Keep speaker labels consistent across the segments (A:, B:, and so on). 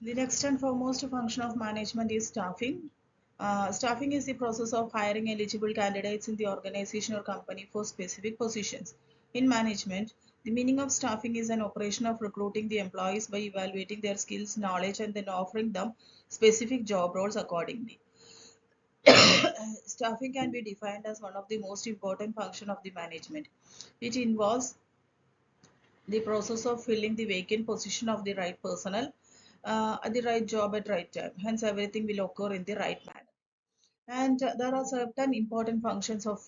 A: The next and foremost function of management is staffing. Staffing is the process of hiring eligible candidates in the organization or company for specific positions. In management, the meaning of staffing is an operation of recruiting the employees by evaluating their skills, knowledge, and then offering them specific job roles accordingly. Staffing can be defined as one of the most important functions of the management. It involves the process of filling the vacant position of the right personnel at the right job at right time. Hence, everything will occur in the right manner. And there are certain important functions of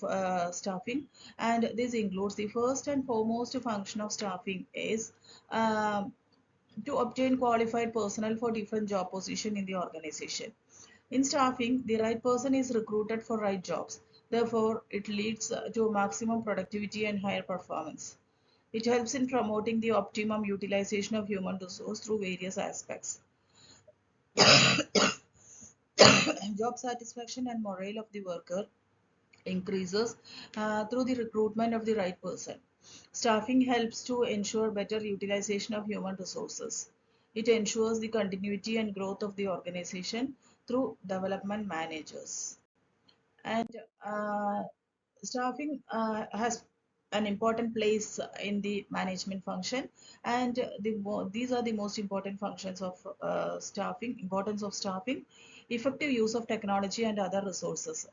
A: staffing, and this includes the first and foremost function of staffing is um, to obtain qualified personnel for different job position in the organization. In staffing, the right person is recruited for right jobs. Therefore, it leads to maximum productivity and higher performance. It helps in promoting the optimum utilization of human resource through various aspects. Job satisfaction and morale of the worker increases through the recruitment of the right person. Staffing helps to ensure better utilization of human resources. It ensures the continuity and growth of the organization through development managers. And uh, staffing has an important place in the management function, and these are the most important functions of staffing. Importance of staffing: effective use of technology and other resources.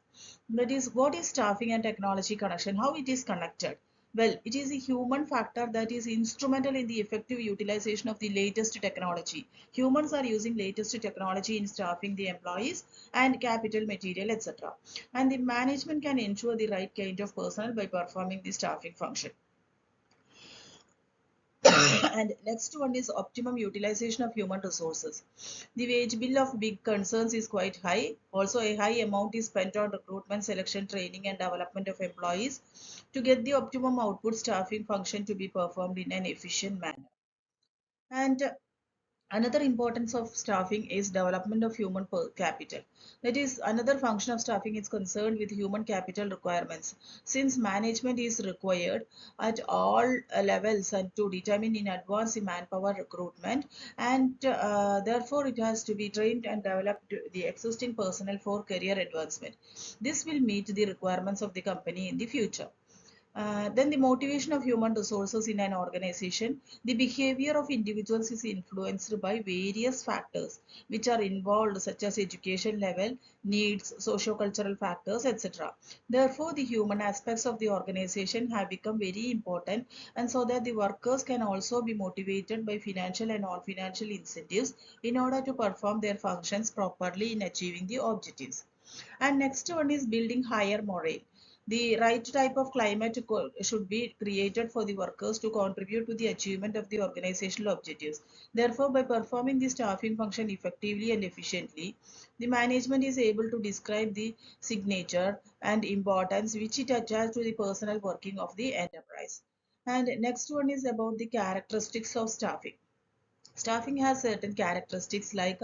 A: That is, what is staffing and technology connection? How it is connected? Well, it is a human factor that is instrumental in the effective utilization of the latest technology. Humans are using latest technology in staffing the employees and capital, material, etc. And the management can ensure the right kind of personnel by performing the staffing function. And next one is optimum utilization of human resources. The wage bill of big concerns is quite high. Also, a high amount is spent on recruitment, selection, training, and development of employees to get the optimum output staffing function to be performed in an efficient manner. And another importance of staffing is development of human capital. That is, another function of staffing is concerned with human capital requirements. Since management is required at all levels and to determine in advance the manpower recruitment, and therefore it has to be trained and developed the existing personnel for career advancement. This will meet the requirements of the company in the future. Then the motivation of human resources in an organization. The behavior of individuals is influenced by various factors which are involved, such as education level, needs, socio-cultural factors, etc. Therefore, the human aspects of the organization have become very important, and so that the workers can also be motivated by financial and non-financial incentives in order to perform their functions properly in achieving the objectives. And next one is building higher morale. The right type of climate should be created for the workers to contribute to the achievement of the organizational objectives. Therefore, by performing the staffing function effectively and efficiently, the management is able to describe the signature and importance which it attaches to the personal working of the enterprise. And next one is about the characteristics of staffing. Staffing has certain characteristics like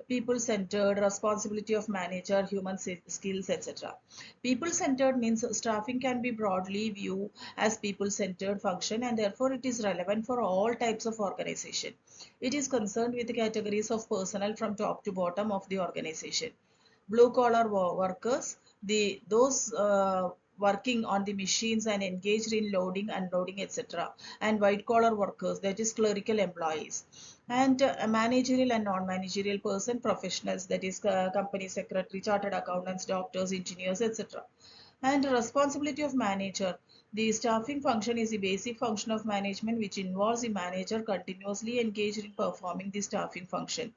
A: people-centered, responsibility of manager, human skills, etc. People-centered means staffing can be broadly viewed as people-centered function, and therefore it is relevant for all types of organization. It is concerned with the categories of personnel from top to bottom of the organization. Blue collar workers, those working on the machines and engaged in loading, unloading, etc. And white collar workers, that is clerical employees. And a managerial and non-managerial person, professionals, that is company secretary, chartered accountants, doctors, engineers, etc. And responsibility of manager. The staffing function is the basic function of management which involves the manager continuously engaged in performing the staffing function.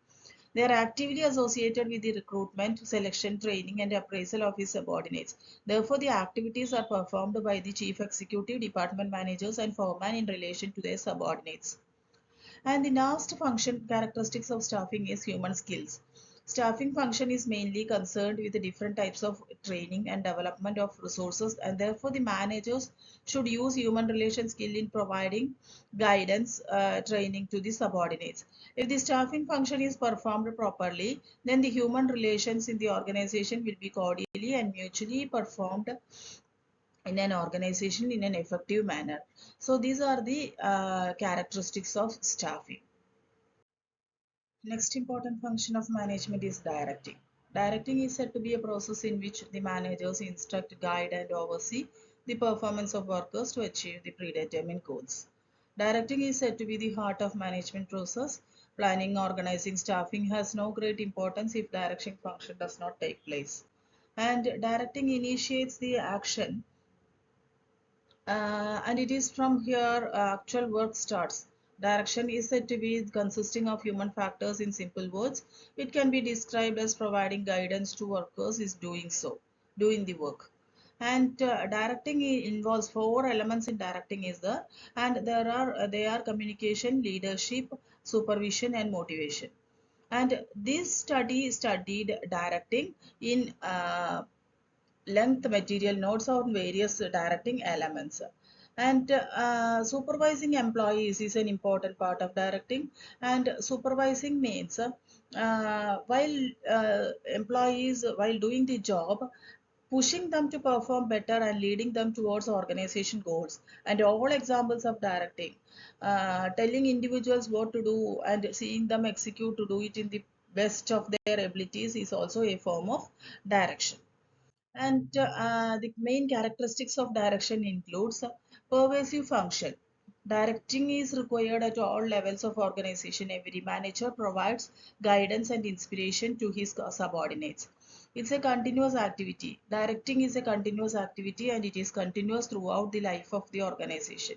A: They are actively associated with the recruitment, selection, training, and appraisal of his subordinates. Therefore, the activities are performed by the chief executive, department managers, and foreman in relation to their subordinates. And the last function characteristics of staffing is human skills. Staffing function is mainly concerned with the different types of training and development of resources, and therefore the managers should use human relation skill in providing guidance, training to the subordinates. If the staffing function is performed properly, then the human relations in the organization will be cordially and mutually performed in an organization in an effective manner. So these are the characteristics of staffing. Next important function of management is directing. Directing is said to be a process in which the managers instruct, guide, and oversee the performance of workers to achieve the predetermined goals. Directing is said to be the heart of management process. Planning, organizing, staffing has no great importance if direction function does not take place. And directing initiates the action, and it is from here actual work starts. Direction is said to be consisting of human factors in simple words. It can be described as providing guidance to workers is doing so, doing the work. And directing involves four elements in directing is there, and they are communication, leadership, supervision, and motivation. And this study studied directing in length material notes on various directing elements. And supervising employees is an important part of directing. And supervising means while employees while doing the job, pushing them to perform better and leading them towards organization goals. And all examples of directing, telling individuals what to do and seeing them execute to do it in the best of their abilities is also a form of direction. And the main characteristics of direction includes pervasive function. Directing is required at all levels of organization. Every manager provides guidance and inspiration to his subordinates. It's a continuous activity. Directing is a continuous activity and it is continuous throughout the life of the organization.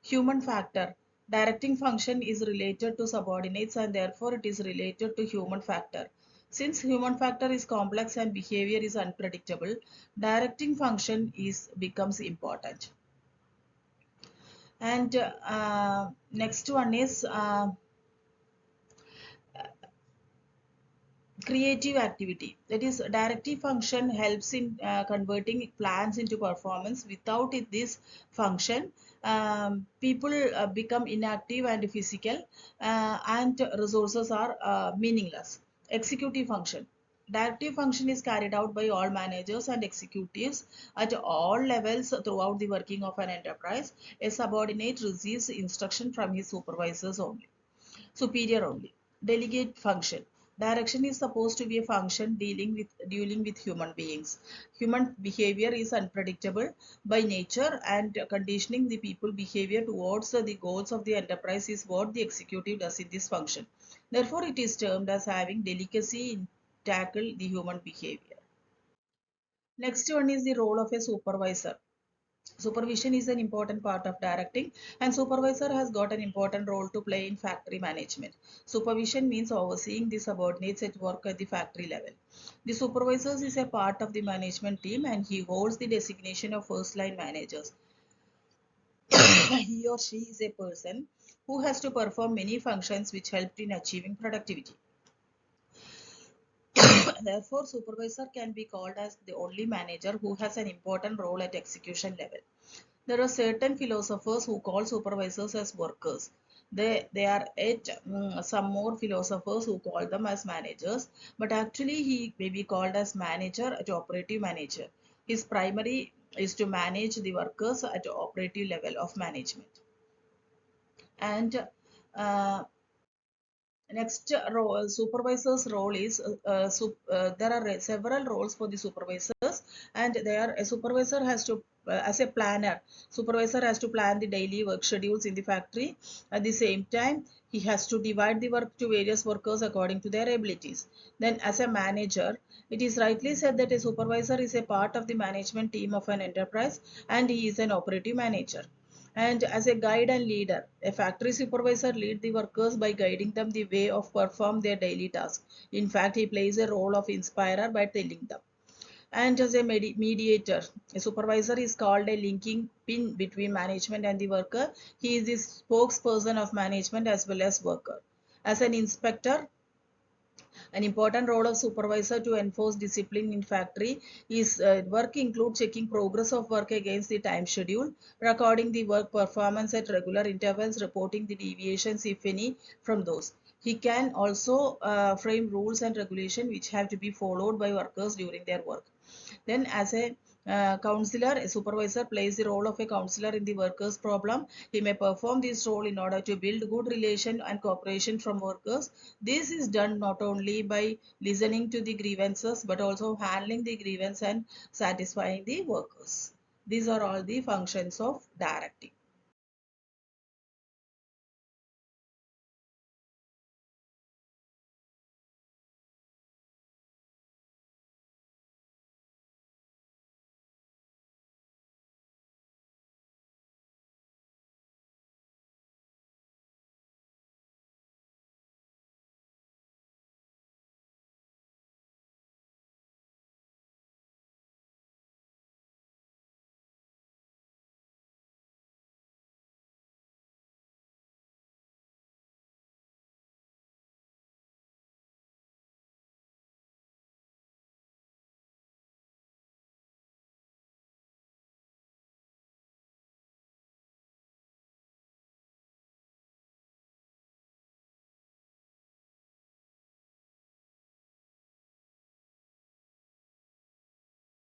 A: Human factor. Directing function is related to subordinates and therefore it is related to human factor. Since human factor is complex and behavior is unpredictable, directing function is becomes important. And next one is creative activity. That is, directive function helps in converting plans into performance. Without it, this function, people become inactive and physical, and resources are meaningless. Executive function. Directive function is carried out by all managers and executives at all levels throughout the working of an enterprise. A subordinate receives instruction from his supervisors only, superior only. Delegate function. Direction is supposed to be a function dealing with human beings. Human behavior is unpredictable by nature, and conditioning the people behavior towards the goals of the enterprise is what the executive does in this function. Therefore it is termed as having delicacy in tackle the human behavior. Next one is the role of a supervisor. Supervision is an important part of directing, and supervisor has got an important role to play in factory management. Supervision means overseeing the subordinates at work at the factory level. The supervisors is a part of the management team and he holds the designation of first line managers. He or she is a person who has to perform many functions which help in achieving productivity. Therefore, supervisor can be called as the only manager who has an important role at execution level. There are certain philosophers who call supervisors as workers. They are yet some more philosophers who call them as managers, but actually he may be called as manager at operative manager. His primary is to manage the workers at operative level of management. And uh, next role, supervisor's role is there are several roles for the supervisors, and there a supervisor has to as a planner, supervisor has to plan the daily work schedules in the factory. At the same time, he has to divide the work to various workers according to their abilities. Then as a manager, it is rightly said that a supervisor is a part of the management team of an enterprise and he is an operative manager. And as a guide and leader, a factory supervisor leads the workers by guiding them the way of perform their daily tasks. In fact, he plays a role of inspirer by telling them. And as a mediator, a supervisor is called a linking pin between management and the worker. He is the spokesperson of management as well as worker. As an inspector, an important role of supervisor to enforce discipline in factory is work include checking progress of work against the time schedule, recording the work performance at regular intervals, reporting the deviations if any from those. He can also frame rules and regulation which have to be followed by workers during their work. Then as a Counselor, a supervisor plays the role of a counselor in the workers' problem. He may perform this role in order to build good relation and cooperation from workers. This is done not only by listening to the grievances but also handling the grievance and satisfying the workers. These are all the functions of directing.